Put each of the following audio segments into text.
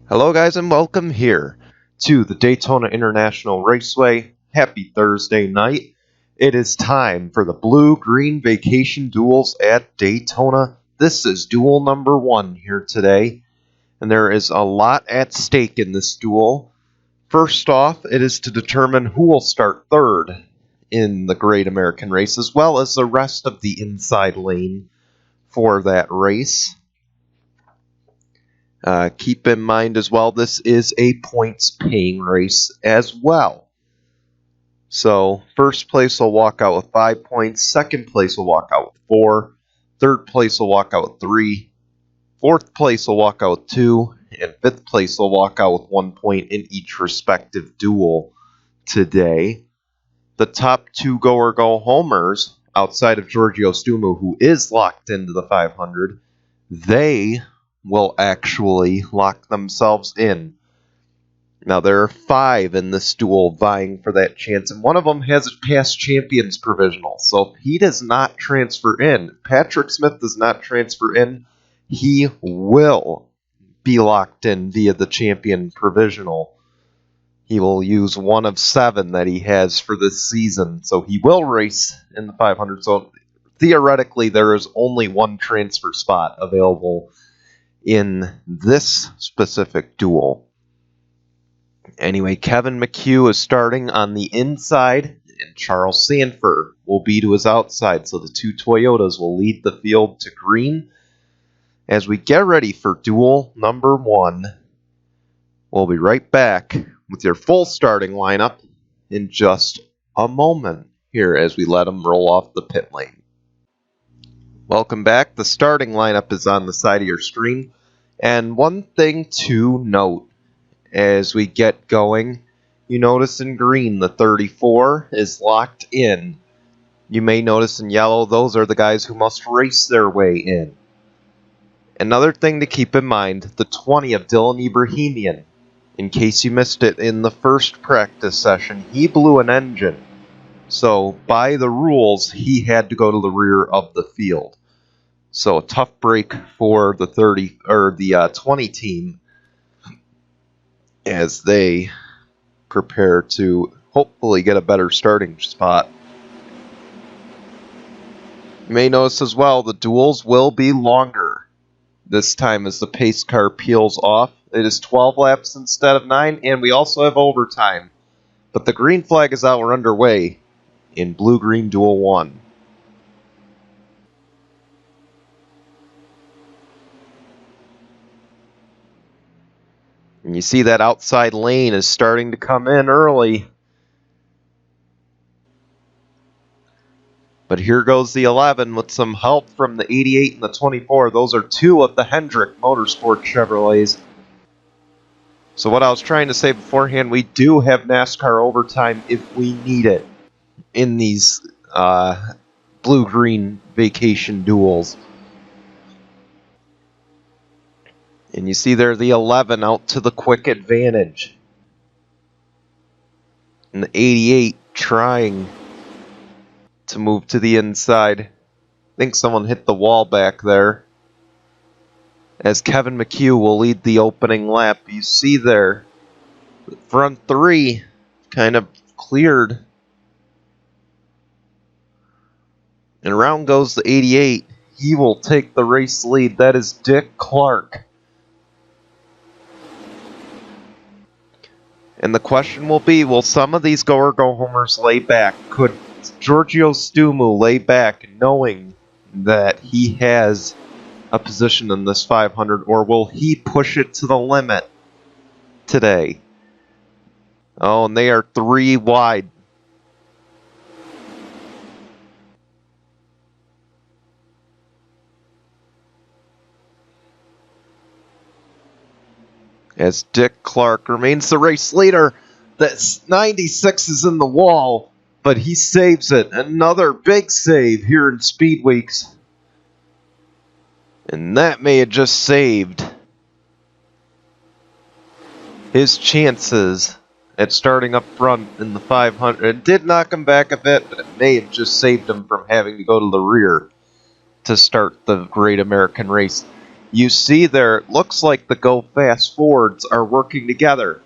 Hello guys and welcome here to the Daytona International Raceway. Happy Thursday night. It is time for the Blue-Green Vacation Duels at Daytona. This is duel number 1 here today, and there is a lot at stake in this duel. First off, it is to determine who will start third in the Great American Race, as well as the rest of the inside lane for that race. Keep in mind as well, this is a points-paying race as well. So, first place will walk out with 5 points, second place will walk out with 4, third place will walk out with 3, fourth place will walk out with 2, and fifth place will walk out with 1 point in each respective duel today. The top 2 go-or-go-homers, outside of Giorgio Stumu, who is locked into the 500, they will actually lock themselves in. Now, there are 5 in this duel vying for that chance, and one of them has a past champions provisional. So if he does not transfer in, Patrick Smith does not transfer in, he will be locked in via the champion provisional. He will use one of 7 that he has for this season, so he will race in the 500. So theoretically, there is only one transfer spot available in this specific duel. Anyway, Kevin McHugh is starting on the inside, and Charles Sanford will be to his outside, so the 2 Toyotas will lead the field to green. As we get ready for duel number 1, we'll be right back with your full starting lineup in just a moment here as we let them roll off the pit lane. Welcome back. The starting lineup is on the side of your screen. And one thing to note as we get going, you notice in green the 34 is locked in. You may notice in yellow those are the guys who must race their way in. Another thing to keep in mind, the 20 of Dylan Ibrahimian. In case you missed it in the first practice session, he blew an engine. So by the rules, he had to go to the rear of the field. So a tough break for the 20 team as they prepare to hopefully get a better starting spot. You may notice as well the duels will be longer this time as the pace car peels off. It is 12 laps instead of 9, and we also have overtime. But the green flag is out. We're underway in Blue-Green Duel 1. And you see that outside lane is starting to come in early. But here goes the 11 with some help from the 88 and the 24. Those are 2 of the Hendrick Motorsport Chevrolets. So what I was trying to say beforehand, we do have NASCAR overtime if we need it in these blue-green vacation duels. And you see there the 11 out to the quick advantage. And the 88 trying to move to the inside. I think someone hit the wall back there. As Kevin McHugh will lead the opening lap. You see there, the front 3 kind of cleared. And around goes the 88. He will take the race lead. That is Dick Clark. And the question will be, will some of these go-or-go-homers lay back? Could Giorgio Stumu lay back knowing that he has a position in this 500, or will he push it to the limit today? Oh, and they are 3 wide. As Dick Clark remains the race leader. That 96 is in the wall, but he saves it. Another big save here in Speed Weeks. And that may have just saved his chances at starting up front in the 500. It did knock him back a bit, but it may have just saved him from having to go to the rear to start the Great American Race. You see there, it looks like the Go Fast Fords are working together.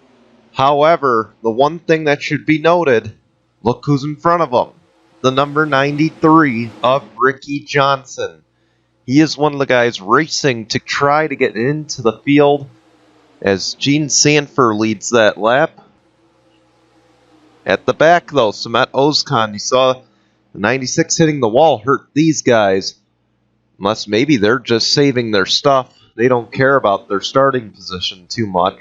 However, the one thing that should be noted, look who's in front of them. The number 93 of Ricky Johnson. He is one of the guys racing to try to get into the field as Gene Sanford leads that lap. At the back, though, Samet Ozkan, you saw the 96 hitting the wall hurt these guys. Unless maybe they're just saving their stuff. They don't care about their starting position too much.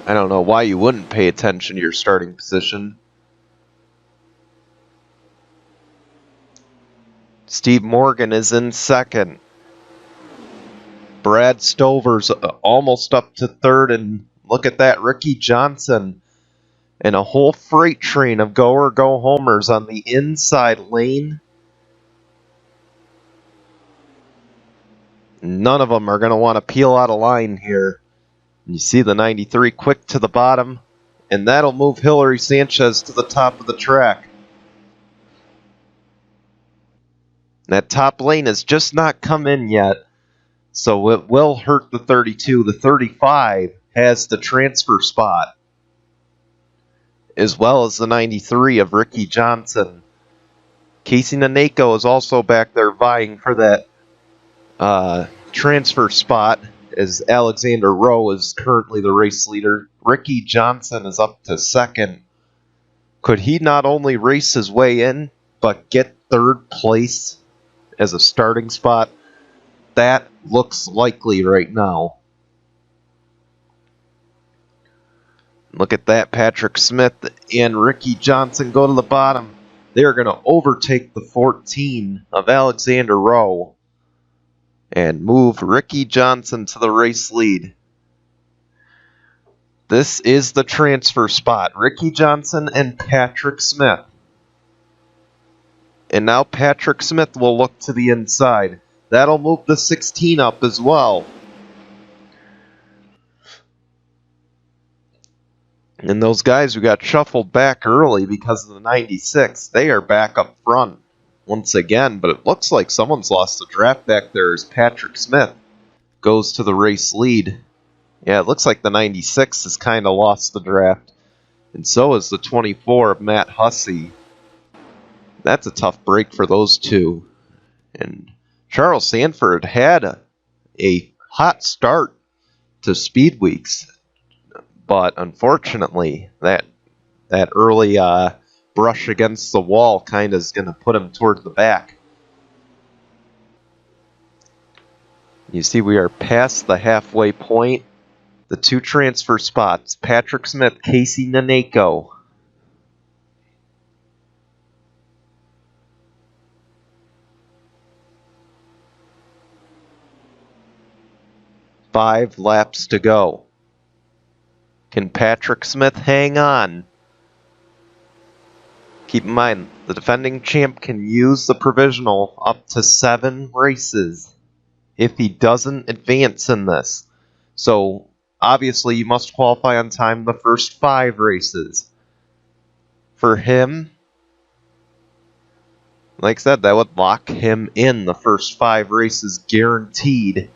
I don't know why you wouldn't pay attention to your starting position. Steve Morgan is in second. Brad Stover's almost up to third, and look at that, Ricky Johnson and a whole freight train of go or go homers on the inside lane. None of them are going to want to peel out of line here. You see the 93 quick to the bottom, and that'll move Hillary Sanchez to the top of the track. That top lane has just not come in yet, so it will hurt the 32. The 35 has the transfer spot, as well as the 93 of Ricky Johnson. Casey Naneko is also back there vying for that transfer spot, as Alexander Rowe is currently the race leader. Ricky Johnson is up to second. Could he not only race his way in, but get third place as a starting spot? That looks likely right now. Look at that, Patrick Smith and Ricky Johnson go to the bottom. They are going to overtake the 14 of Alexander Rowe and move Ricky Johnson to the race lead. This is the transfer spot. Ricky Johnson and Patrick Smith. And now Patrick Smith will look to the inside. That'll move the 16 up as well. And those guys who got shuffled back early because of the 96, they are back up front once again, but it looks like someone's lost the draft back there as Patrick Smith goes to the race lead. Yeah, it looks like the 96 has kind of lost the draft, and so is the 24 of Matt Hussey. That's a tough break for those two. And Charles Sanford had a hot start to Speed Weeks, but unfortunately, that early brush against the wall kind of is going to put him toward the back. You see we are past the halfway point. The two transfer spots, Patrick Smith, Casey Naneko. Five laps to go. Can Patrick Smith hang on? Keep in mind, the defending champ can use the provisional up to 7 races if he doesn't advance in this. So, obviously, you must qualify on time the first 5 races. For him, like I said, that would lock him in the first 5 races guaranteed.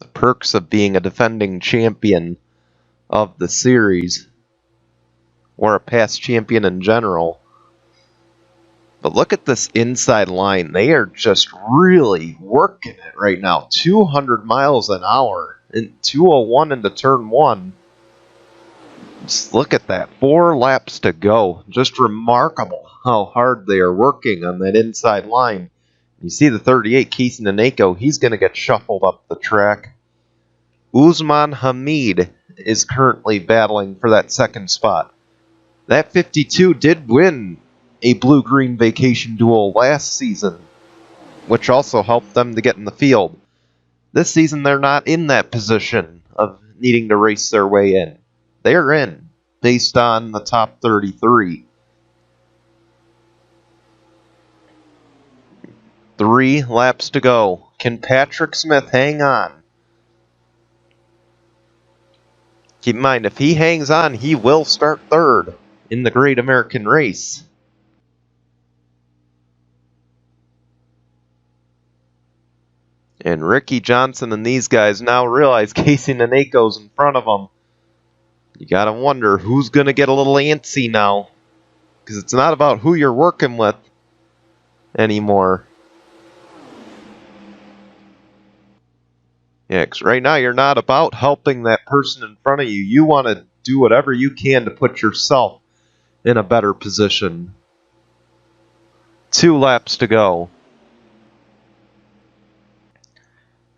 The perks of being a defending champion of the series, or a past champion in general. But look at this inside line. They are just really working it right now. 200 miles an hour and 201 into turn 1. Just look at that. 4 laps to go. Just remarkable how hard they are working on that inside line. You see the 38, Casey Naneko, he's going to get shuffled up the track. Usman Hamid is currently battling for that second spot. That 52 did win a blue-green vacation duel last season, which also helped them to get in the field. This season, they're not in that position of needing to race their way in. They're in, based on the top 33. 3 laps to go. Can Patrick Smith hang on? Keep in mind, if he hangs on, he will start third in the Great American Race. And Ricky Johnson and these guys now realize Casey Naneko's in front of them. You gotta wonder who's gonna get a little antsy now, because it's not about who you're working with anymore. Yeah, because right now you're not about helping that person in front of you. You want to do whatever you can to put yourself in a better position. 2 laps to go.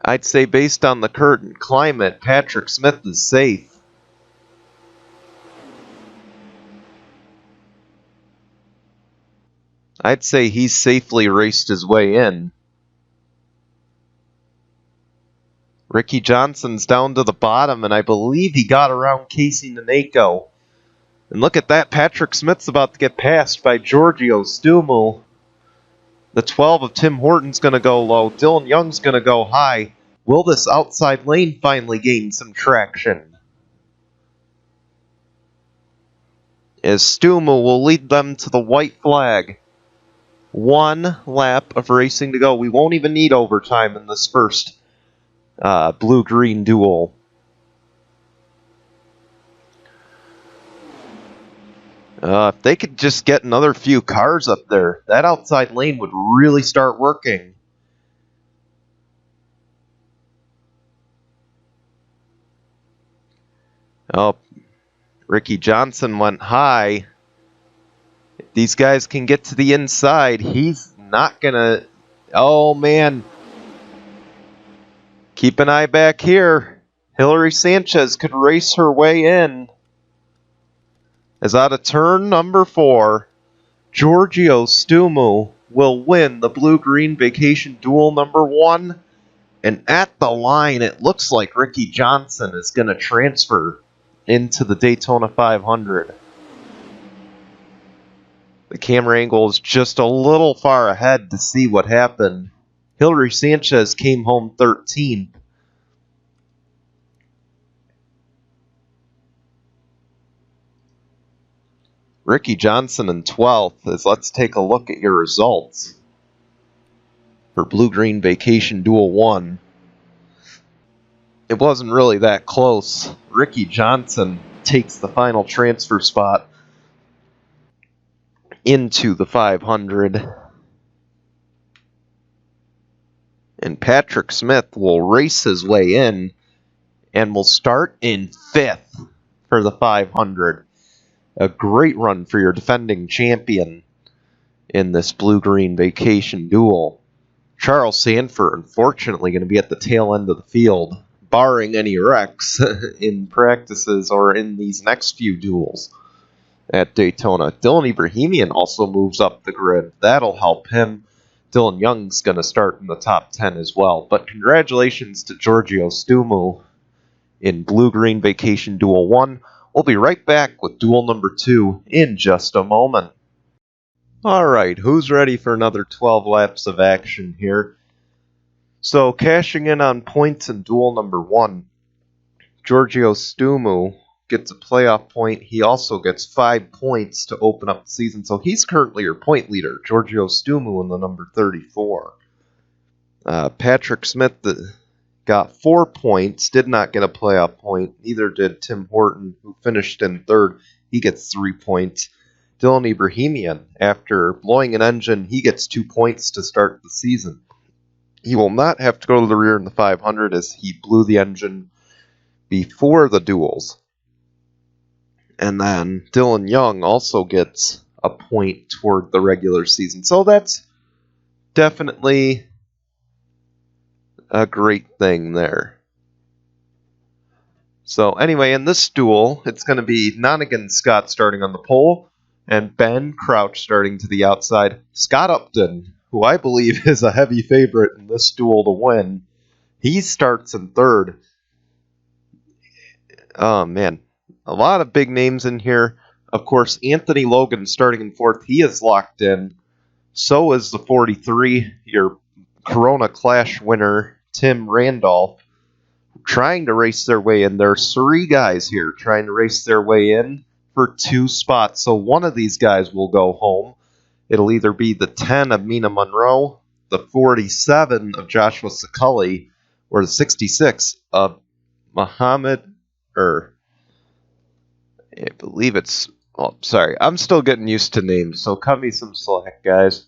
I'd say based on the current climate, Patrick Smith is safe. I'd say he's safely raced his way in. Ricky Johnson's down to the bottom, and I believe he got around Casey Naneko. And look at that, Patrick Smith's about to get passed by Giorgio Stumu. The 12 of Tim Horton's going to go low. Dylan Young's going to go high. Will this outside lane finally gain some traction? As Stumu will lead them to the white flag. 1 lap of racing to go. We won't even need overtime in this first blue-green duel. If they could just get another few cars up there, that outside lane would really start working. Oh, Ricky Johnson went high. If these guys can get to the inside, he's not going to... Oh, man. Keep an eye back here. Hillary Sanchez could race her way in. As out of turn number 4, Giorgio Stumu will win the Blue-Green Vacation Duel number 1. And at the line, it looks like Ricky Johnson is going to transfer into the Daytona 500. The camera angle is just a little far ahead to see what happened. Hillary Sanchez came home 13th. Ricky Johnson in 12th. As let's take a look at your results for Blue-Green Vacation Duel 1. It wasn't really that close. Ricky Johnson takes the final transfer spot into the 500. And Patrick Smith will race his way in and will start in 5th for the 500. A great run for your defending champion in this Blue-Green Vacation Duel. Charles Sanford, unfortunately, going to be at the tail end of the field, barring any wrecks in practices or in these next few duels at Daytona. Dylan Ibrahimian also moves up the grid. That'll help him. Dylan Young's going to start in the top 10 as well. But congratulations to Giorgio Stumu in Blue-Green Vacation Duel 1. We'll be right back with duel number 2 in just a moment. Alright, who's ready for another 12 laps of action here? So, cashing in on points in duel number 1, Giorgio Stumu gets a playoff point. He also gets 5 points to open up the season. So he's currently your point leader, Giorgio Stumu in the number 34. Patrick Smith got 4 points, did not get a playoff point. Neither did Tim Horton, who finished in 3rd. He gets 3 points. Dylan Ibrahimian, after blowing an engine, he gets 2 points to start the season. He will not have to go to the rear in the 500 as he blew the engine before the duels. And then Dylan Young also gets a point toward the regular season. So that's definitely a great thing there. So anyway, in this duel, it's going to be Nonigan Scott starting on the pole and Ben Crouch starting to the outside. Scott Upton, who I believe is a heavy favorite in this duel to win, he starts in 3rd. Oh, man. A lot of big names in here. Of course, Anthony Logan starting in 4th. He is locked in. So is the 43, your Corona Clash winner, Tim Randolph, trying to race their way in. There are 3 guys here trying to race their way in. for 2 spots. So one of these guys will go home. It'll either be the 10 of Mina Monroe, the 47 of Joshua Sakulli, or the 66 of Muhammad, or I believe it's, oh, sorry, I'm still getting used to names, so cut me some slack, guys.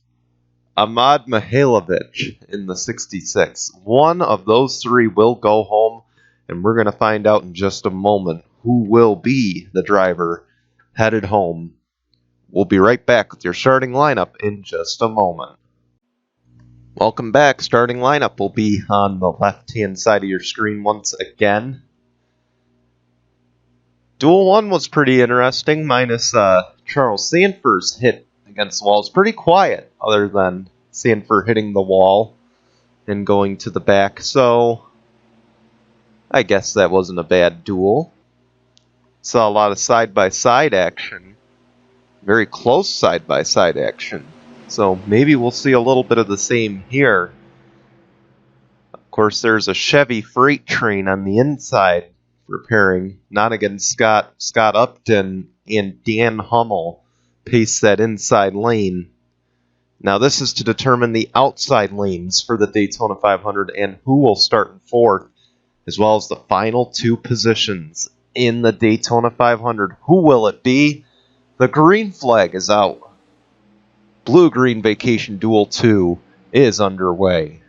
Ahmad Mihailovic in the 66. One of those 3 will go home, and we're going to find out in just a moment who will be the driver headed home. We'll be right back with your starting lineup in just a moment. Welcome back. Starting lineup will be on the left-hand side of your screen once again. Duel 1 was pretty interesting, minus Charles Sanford's hit against the wall. It's pretty quiet, other than Sanford hitting the wall and going to the back. So, I guess that wasn't a bad duel. Saw a lot of side-by-side action. Very close side-by-side action. So, maybe we'll see a little bit of the same here. Of course, there's a Chevy freight train on the inside preparing. Not against Scott Upton and Dan Hummel pace that inside lane. Now this is to determine the outside lanes for the Daytona 500 and who will start in 4th, as well as the final 2 positions in the Daytona 500. Who will it be? The green flag is out. Blue-green vacation duel 2 is underway.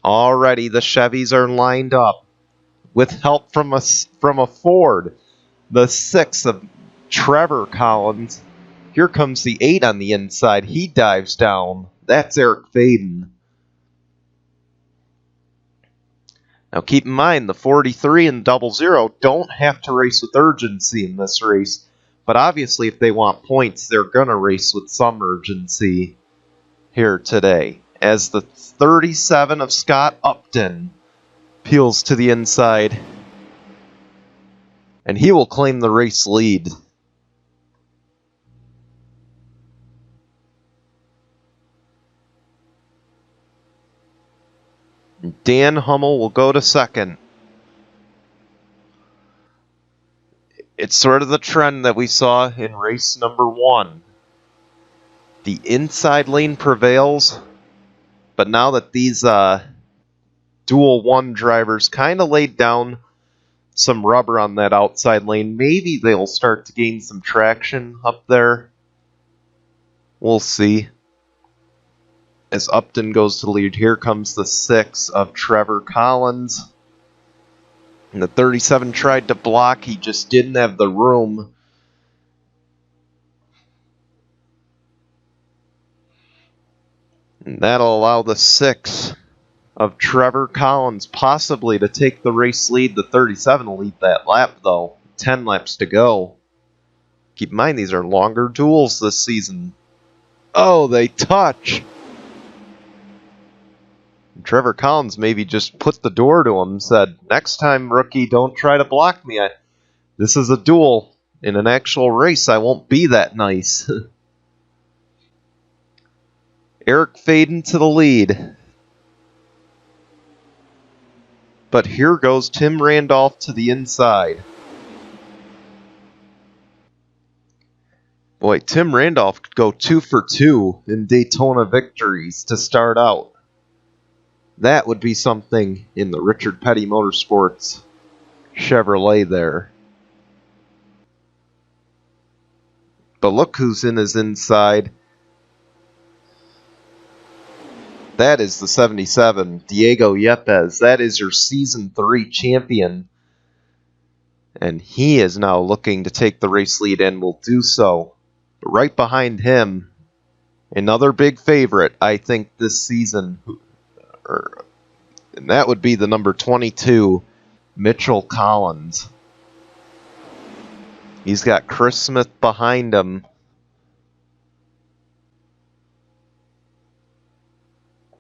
Already the Chevys are lined up with help from a Ford. The 6 of Trevor Collins. Here comes the 8 on the inside. He dives down. That's Eric Faden. Now keep in mind, the 43 and 00 don't have to race with urgency in this race. But obviously, if they want points, they're going to race with some urgency here today. As the 37 of Scott Upton peels to the inside. And he will claim the race lead. Dan Hummel will go to 2nd. It's sort of the trend that we saw in race number 1. The inside lane prevails, but now that these Duel 1 drivers kind of laid down some rubber on that outside lane, maybe they'll start to gain some traction up there. We'll see. As Upton goes to the lead, here comes the 6 of Trevor Collins. And the 37 tried to block, he just didn't have the room. And that'll allow the 6 of Trevor Collins possibly to take the race lead. The 37 will lead that lap, though. 10 laps to go. Keep in mind, these are longer duels this season. Oh, they touch! Trevor Collins maybe just put the door to him and said, next time, rookie, don't try to block me. This is a duel. In an actual race, I won't be that nice. Eric Faden to the lead. But here goes Tim Randolph to the inside. Boy, Tim Randolph could go 2 for 2 in Daytona victories to start out. That would be something in the Richard Petty Motorsports Chevrolet there. But look who's in his inside. That is the 77, Diego Yepes. That is your Season 3 champion. And he is now looking to take the race lead and will do so. Right behind him, another big favorite, I think, this season. And that would be the number 22, Mitchell Collins. He's got Chris Smith behind him.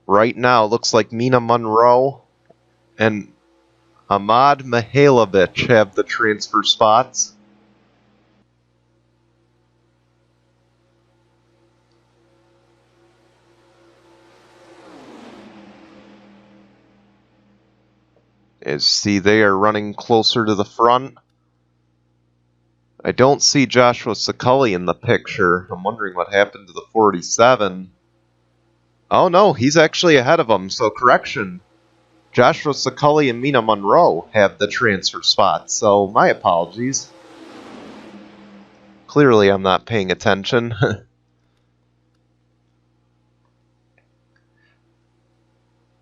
Right now, looks like Mina Monroe and Ahmad Mihailovic have the transfer spots. As see, they are running closer to the front. I don't see Joshua Sakulli in the picture. I'm wondering what happened to the 47. Oh no, he's actually ahead of him, so correction. Joshua Sakulli and Mina Monroe have the transfer spot, so my apologies. Clearly I'm not paying attention.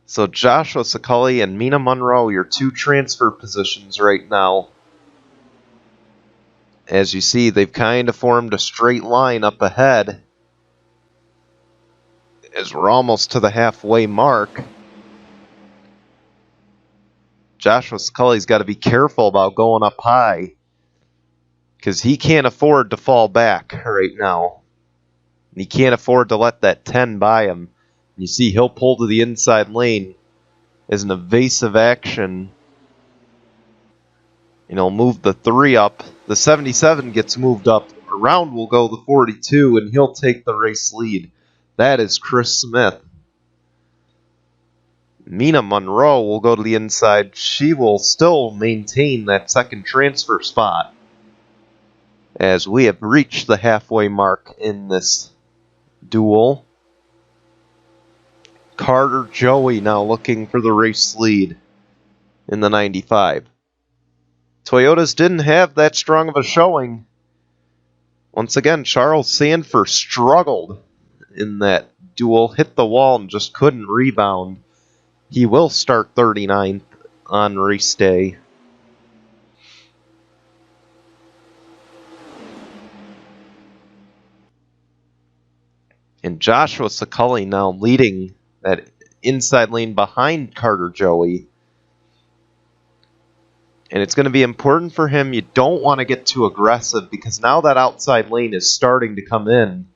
So Joshua Sakulli and Mina Monroe, your two transfer positions right now. As you see, they've kind of formed a straight line up ahead. As we're almost to the halfway mark. Joshua Sakulli's got to be careful about going up high. Because he can't afford to fall back right now. And he can't afford to let that 10 by him. You see, he'll pull to the inside lane as an evasive action. And he'll move the 3 up. The 77 gets moved up. Around will go the 42, and he'll take the race lead. That is Chris Smith. Mina Monroe will go to the inside. She will still maintain that second transfer spot. As we have reached the halfway mark in this duel. Carter Joey now looking for the race lead in the 95. Toyotas didn't have that strong of a showing. Once again, Charles Sanford struggled in that duel, hit the wall and just couldn't rebound. He will start 39th on race day. And Joshua Sakulli now leading that inside lane behind Carter Joey. And it's going to be important for him. You don't want to get too aggressive because now that outside lane is starting to come in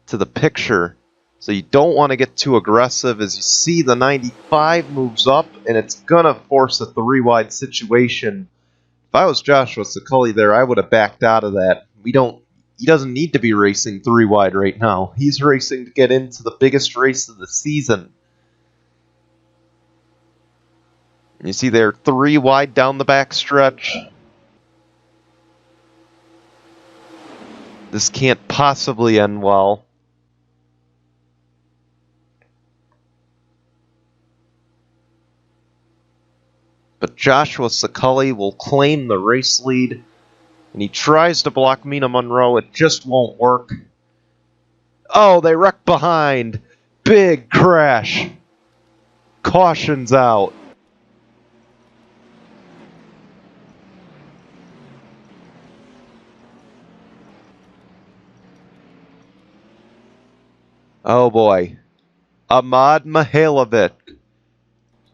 to the picture. So you don't want to get too aggressive. As you see, the 95 moves up and it's going to force a 3-wide situation. If I was Joshua Sakulli there, I would have backed out of that. He doesn't need to be racing 3-wide right now. He's racing to get into the biggest race of the season. You see they're 3 wide down the back stretch. This can't possibly end well. But Joshua Sakulli will claim the race lead. And he tries to block Mina Monroe. It just won't work. Oh, they wreck behind. Big crash. Caution's out. Oh boy. Ahmad Mihailovic.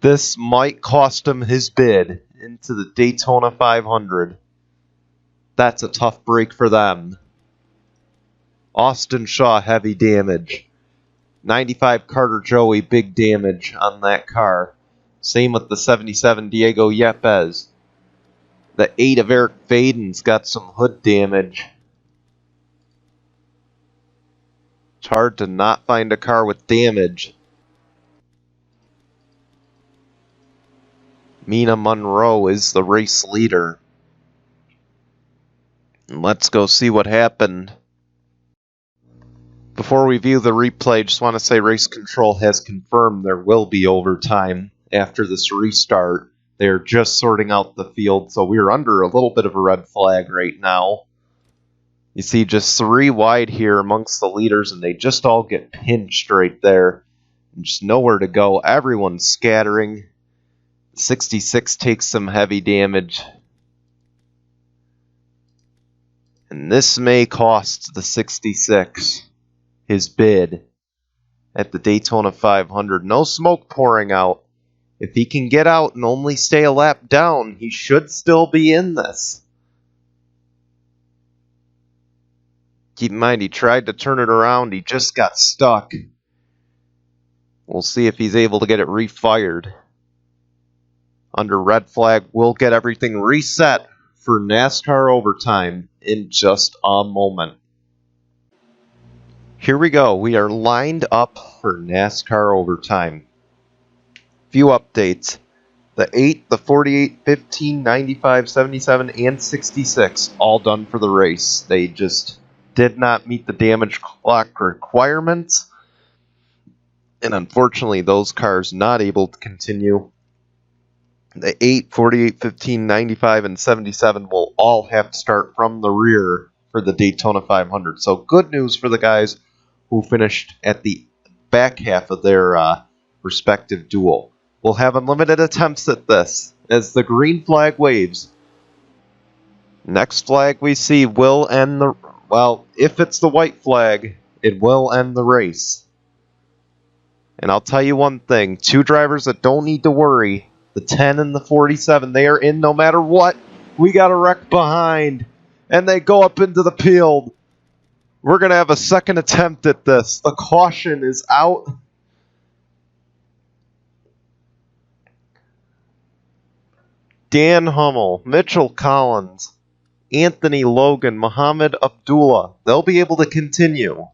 This might cost him his bid into the Daytona 500. That's a tough break for them. Austin Shaw, heavy damage. 95 Carter Joey, big damage on that car. Same with the 77 Diego Yepes. The 8 of Eric Faden's got some hood damage. It's hard to not find a car with damage. Mina Monroe is the race leader. Let's go see what happened. Before we view the replay, just want to say Race Control has confirmed there will be overtime after this restart. They're just sorting out the field, so we're under a little bit of a red flag right now. You see just 3 wide here amongst the leaders, and they just all get pinched right there. And just nowhere to go. Everyone's scattering. 66 takes some heavy damage. And this may cost the 66 his bid at the Daytona 500. No smoke pouring out. If he can get out and only stay a lap down, he should still be in this. Keep in mind, he tried to turn it around. He just got stuck. We'll see if he's able to get it refired. Under red flag, we'll get everything reset for NASCAR overtime in just a moment. Here we go. We are lined up for NASCAR overtime. Few updates. The 8, the 48, 15, 95, 77, and 66 all done for the race. They just did not meet the damage clock requirements. And unfortunately, those cars not able to continue. The 8, 48, 15, 95, and 77 will all have to start from the rear for the Daytona 500. So good news for the guys who finished at the back half of their respective duel. We'll have unlimited attempts at this as the green flag waves. Next flag we see will end the... Well, if it's the white flag, it will end the race. And I'll tell you one thing. Two drivers that don't need to worry. The 10 and the 47, they are in no matter what. We got a wreck behind. And they go up into the field. We're going to have a second attempt at this. The caution is out. Dan Hummel, Mitchell Collins, Anthony Logan, Muhammad Abdullah. They'll be able to continue.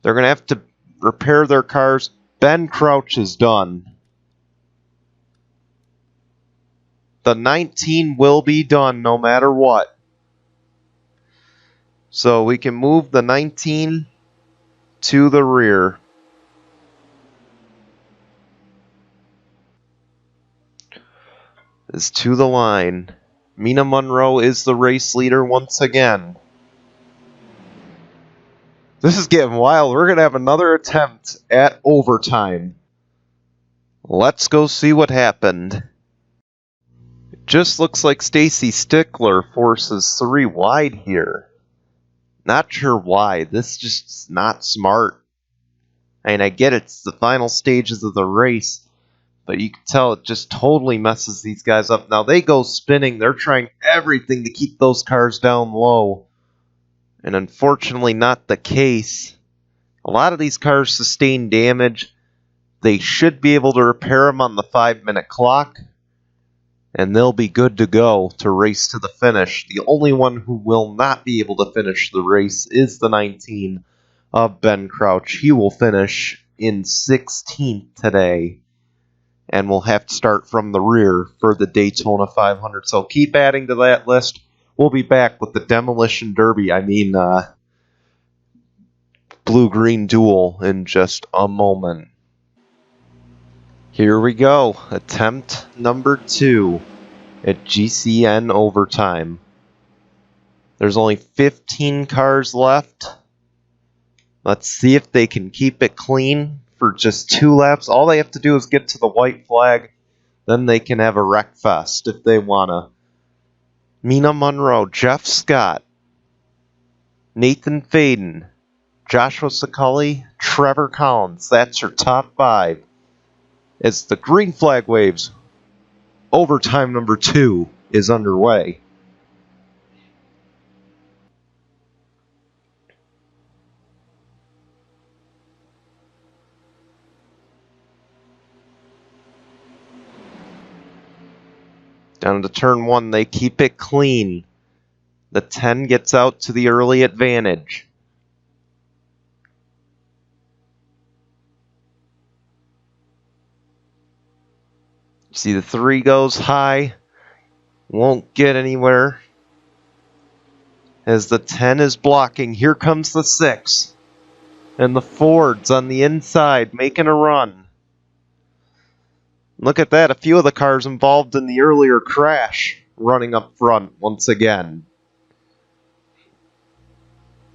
They're going to have to repair their cars. Ben Crouch is done. The 19 will be done no matter what. So we can move the 19 to the rear. Is to the line. Mina Monroe is the race leader once again. This is getting wild. We're going to have another attempt at overtime. Let's go see what happened. It just looks like Stacy Stickler forces 3 wide here. Not sure why. This is just not smart. I mean, I get it's the final stages of the race. But you can tell it just totally messes these guys up. Now they go spinning. They're trying everything to keep those cars down low. And unfortunately not the case. A lot of these cars sustain damage. They should be able to repair them on the 5-minute clock. And they'll be good to go to race to the finish. The only one who will not be able to finish the race is the 19 of Ben Crouch. He will finish in 16th today. And we'll have to start from the rear for the Daytona 500. So keep adding to that list. We'll be back with the Demolition Derby. Blue-green duel in just a moment. Here we go. Attempt number 2 at GCN overtime. There's only 15 cars left. Let's see if they can keep it clean. For just 2 laps. All they have to do is get to the white flag. Then they can have a wreck fest if they wanna. Mina Monroe, Jeff Scott, Nathan Faden, Joshua Scully, Trevor Collins. That's your top 5. As the green flag waves, overtime number 2 is underway. Down to turn 1, they keep it clean. The 10 gets out to the early advantage. See, the 3 goes high. Won't get anywhere. As the 10 is blocking, here comes the 6. And the Ford's on the inside, making a run. Look at that, a few of the cars involved in the earlier crash running up front once again.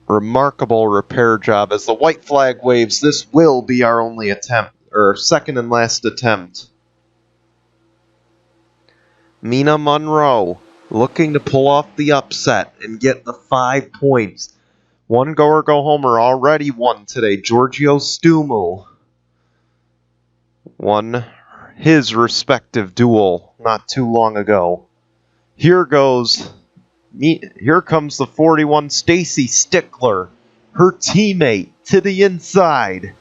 Remarkable repair job. As the white flag waves, this will be our only attempt, or second and last attempt. Mina Monroe looking to pull off the upset and get the 5 points. One go or go homer already won today. Giorgio Stumu won his respective duel not too long ago. Here comes the 41, Stacy Stickler, her teammate, to the inside.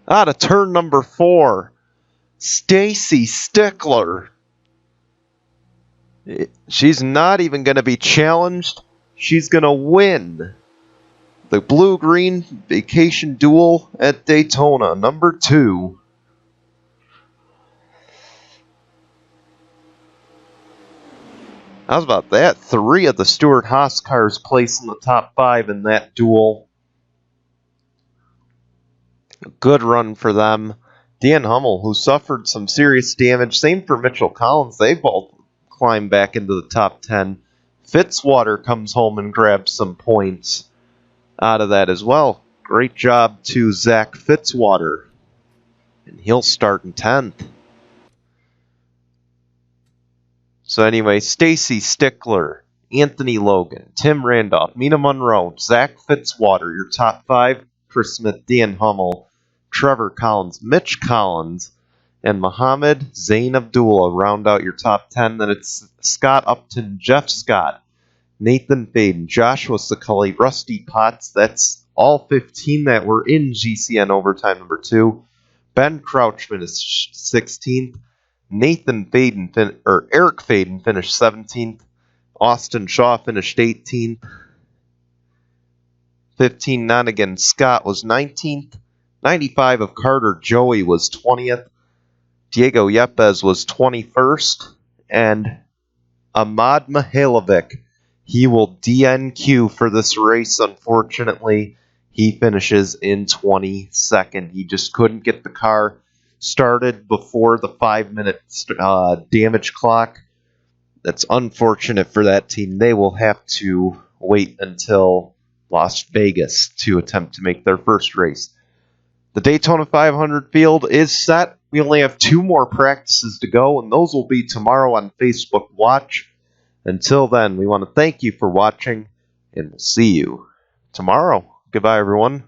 Out of turn number 4, Stacy Stickler. She's not even going to be challenged. She's going to win the blue-green vacation duel at Daytona, number 2. How's about that? 3 of the Stewart-Haas cars placed in the top 5 in that duel. A good run for them. Dan Hummel, who suffered some serious damage. Same for Mitchell Collins. They both climbed back into the top 10. Fitzwater comes home and grabs some points out of that as well. Great job to Zach Fitzwater. And he'll start in 10th. So anyway, Stacy Stickler, Anthony Logan, Tim Randolph, Mina Monroe, Zach Fitzwater, your top 5. Chris Smith, Dan Hummel, Trevor Collins, Mitch Collins, and Muhammad Zain Abdullah round out your top 10. Then it's Scott Upton, Jeff Scott, Nathan Faden, Joshua Scully, Rusty Potts. That's all 15 that were in GCN Overtime number 2. Ben Crouchman is 16th. Nathan Faden, Eric Faden finished 17th. Austin Shaw finished 18th. 15 Nonigan Scott was 19th. 95 of Carter Joey was 20th. Diego Yepes was 21st. And Ahmad Mihailovic, he will DNQ for this race, unfortunately. He finishes in 22nd. He just couldn't get the car started before the 5-minute damage clock. That's unfortunate for that team. They will have to wait until Las Vegas to attempt to make their first race. The Daytona 500 field is set. We only have 2 more practices to go, and those will be tomorrow on Facebook Watch. Until then, we want to thank you for watching, and we'll see you tomorrow. Goodbye, everyone.